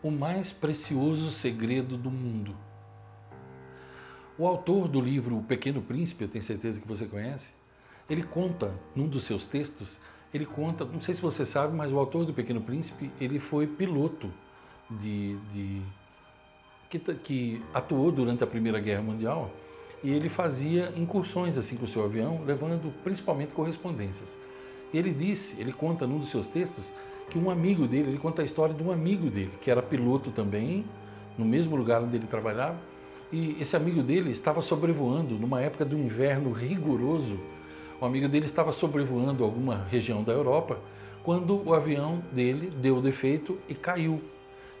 O mais precioso segredo do mundo. O autor do livro O Pequeno Príncipe, eu tenho certeza que você conhece, ele conta, num dos seus textos, ele conta, não sei se você sabe, mas o autor do Pequeno Príncipe, ele foi piloto que atuou durante a Primeira Guerra Mundial, e ele fazia incursões assim com o seu avião, levando principalmente correspondências. E ele conta num dos seus textos, que um amigo dele, ele conta a história de um amigo dele, que era piloto também, no mesmo lugar onde ele trabalhava, e esse amigo dele estava sobrevoando, numa época do inverno rigoroso, o amigo dele estava sobrevoando alguma região da Europa, quando o avião dele deu defeito e caiu.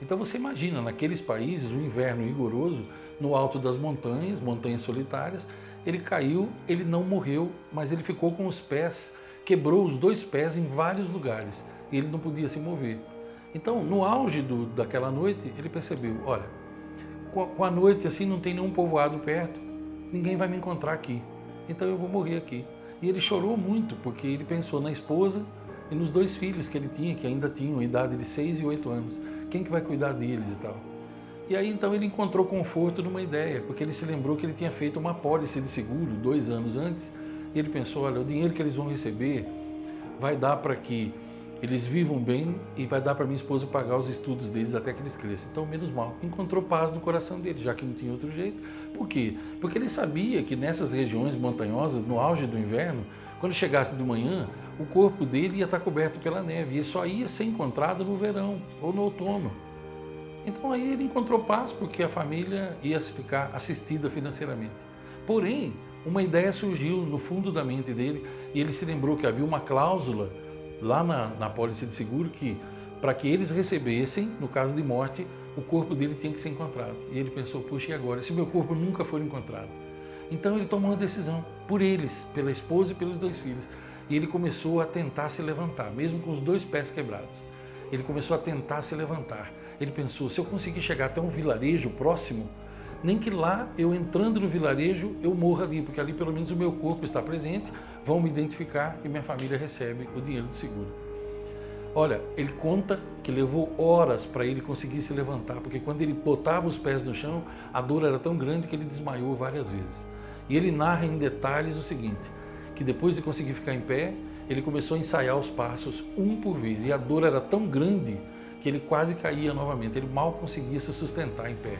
Então você imagina, naqueles países, o inverno rigoroso, no alto das montanhas, montanhas solitárias, ele caiu, ele não morreu, mas ele ficou com os pés, quebrou os dois pés em vários lugares, e ele não podia se mover. Então, no auge daquela noite, ele percebeu, olha, com a noite assim não tem nenhum povoado perto, ninguém vai me encontrar aqui, então eu vou morrer aqui. E ele chorou muito, porque ele pensou na esposa e nos dois filhos que ele tinha, que ainda tinham a idade de 6 e 8 anos. Quem que vai cuidar deles e tal? E aí então ele encontrou conforto numa ideia, porque ele se lembrou que ele tinha feito uma pólice de seguro 2 anos antes, e ele pensou, olha, o dinheiro que eles vão receber vai dar para que eles vivam bem e vai dar para minha esposa pagar os estudos deles até que eles cresçam. Então, menos mal, encontrou paz no coração dele, já que não tinha outro jeito. Por quê? Porque ele sabia que nessas regiões montanhosas, no auge do inverno, quando chegasse de manhã, o corpo dele ia estar coberto pela neve, e ele só ia ser encontrado no verão ou no outono. Então aí ele encontrou paz, porque a família ia ficar assistida financeiramente. Porém, uma ideia surgiu no fundo da mente dele, e ele se lembrou que havia uma cláusula lá na apólice de seguro que, para que eles recebessem, no caso de morte, o corpo dele tinha que ser encontrado. E ele pensou, puxa, e agora? Se meu corpo nunca for encontrado? Então ele tomou uma decisão, por eles, pela esposa e pelos 2 filhos. E ele começou a tentar se levantar, mesmo com os 2 pés quebrados. Ele começou a tentar se levantar. Ele pensou, se eu conseguir chegar até um vilarejo próximo, nem que lá, eu entrando no vilarejo, eu morra ali, porque ali pelo menos o meu corpo está presente, vão me identificar e minha família recebe o dinheiro do seguro. Olha, ele conta que levou horas para ele conseguir se levantar, porque quando ele botava os pés no chão, a dor era tão grande que ele desmaiou várias vezes. E ele narra em detalhes o seguinte, que depois de conseguir ficar em pé, ele começou a ensaiar os passos um por vez, e a dor era tão grande que ele quase caía novamente, ele mal conseguia se sustentar em pé.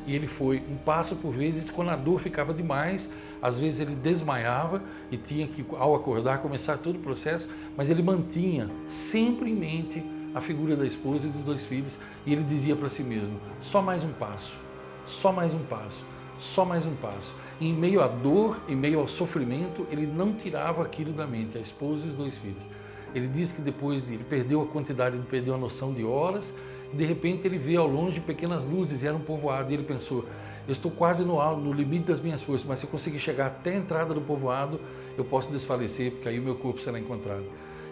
E ele foi um passo por vez, e quando a dor ficava demais, às vezes ele desmaiava e tinha que, ao acordar, começar todo o processo, mas ele mantinha sempre em mente a figura da esposa e dos 2 filhos, e ele dizia para si mesmo, só mais um passo, só mais um passo, só mais um passo. E em meio à dor, em meio ao sofrimento, ele não tirava aquilo da mente, a esposa e os 2 filhos. Ele diz que depois ele perdeu a quantidade, ele perdeu a noção de horas, e de repente ele vê ao longe pequenas luzes, e era um povoado, e ele pensou, eu estou quase no limite das minhas forças, mas se eu conseguir chegar até a entrada do povoado, eu posso desfalecer, porque aí o meu corpo será encontrado.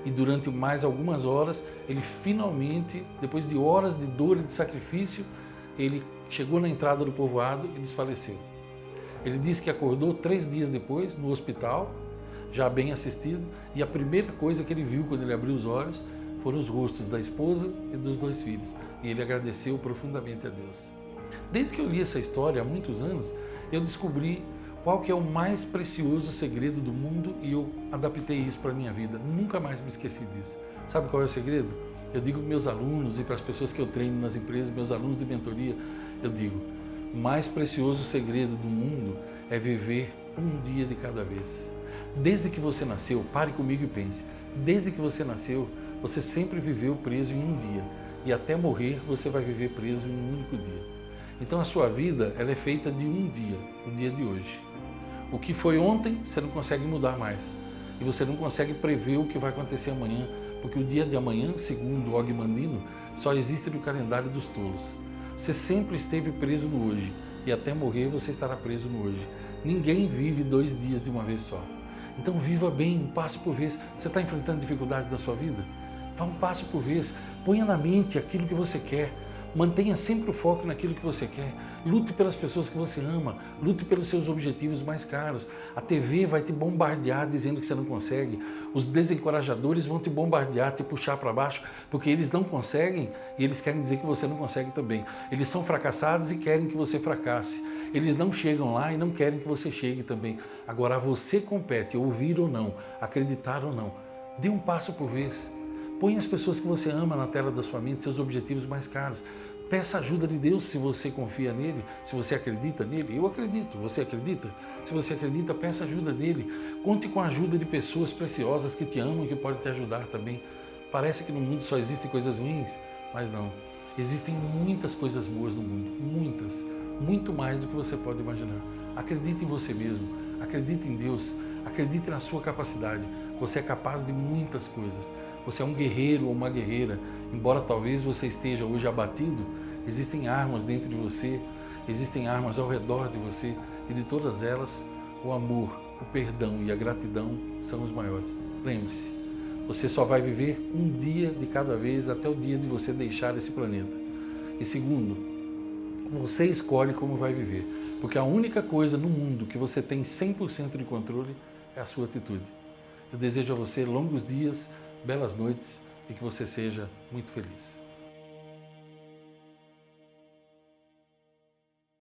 E durante mais algumas horas, ele finalmente, depois de horas de dor e de sacrifício, ele chegou na entrada do povoado e desfaleceu. Ele disse que acordou 3 dias depois, no hospital, já bem assistido, e a primeira coisa que ele viu quando ele abriu os olhos foram os rostos da esposa e dos 2 filhos, e ele agradeceu profundamente a Deus. Desde que eu li essa história há muitos anos, eu descobri qual que é o mais precioso segredo do mundo, e eu adaptei isso para a minha vida, nunca mais me esqueci disso. Sabe qual é o segredo? Eu digo para meus alunos e para as pessoas que eu treino nas empresas, meus alunos de mentoria, eu digo, o mais precioso segredo do mundo é viver um dia de cada vez. Desde que você nasceu, pare comigo e pense, desde que você nasceu, você sempre viveu preso em um dia, e até morrer você vai viver preso em um único dia. Então a sua vida, ela é feita de um dia, o dia de hoje. O que foi ontem, você não consegue mudar mais, e você não consegue prever o que vai acontecer amanhã, porque o dia de amanhã, segundo Og Mandino, só existe no calendário dos tolos. Você sempre esteve preso no hoje, e até morrer você estará preso no hoje. Ninguém vive 2 dias de uma vez só. Então viva bem, um passo por vez. Você está enfrentando dificuldades da sua vida? Vá um passo por vez. Ponha na mente aquilo que você quer. Mantenha sempre o foco naquilo que você quer. Lute pelas pessoas que você ama, lute pelos seus objetivos mais caros. A TV vai te bombardear dizendo que você não consegue, os desencorajadores vão te bombardear, te puxar para baixo, porque eles não conseguem e eles querem dizer que você não consegue também. Eles são fracassados e querem que você fracasse. Eles não chegam lá e não querem que você chegue também. Agora você compete, ouvir ou não, acreditar ou não. Dê um passo por vez. Põe as pessoas que você ama na tela da sua mente, seus objetivos mais caros. Peça ajuda de Deus se você confia nele, se você acredita nele. Eu acredito, você acredita? Se você acredita, peça ajuda dele. Conte com a ajuda de pessoas preciosas que te amam e que podem te ajudar também. Parece que no mundo só existem coisas ruins, mas não. Existem muitas coisas boas no mundo, muitas, muito mais do que você pode imaginar. Acredite em você mesmo, acredite em Deus, acredite na sua capacidade. Você é capaz de muitas coisas. Você é um guerreiro ou uma guerreira. Embora talvez você esteja hoje abatido, existem armas dentro de você, existem armas ao redor de você, e de todas elas, o amor, o perdão e a gratidão são os maiores. Lembre-se, você só vai viver um dia de cada vez até o dia de você deixar esse planeta. E segundo, você escolhe como vai viver, porque a única coisa no mundo que você tem 100% de controle é a sua atitude. Eu desejo a você longos dias, belas noites e que você seja muito feliz.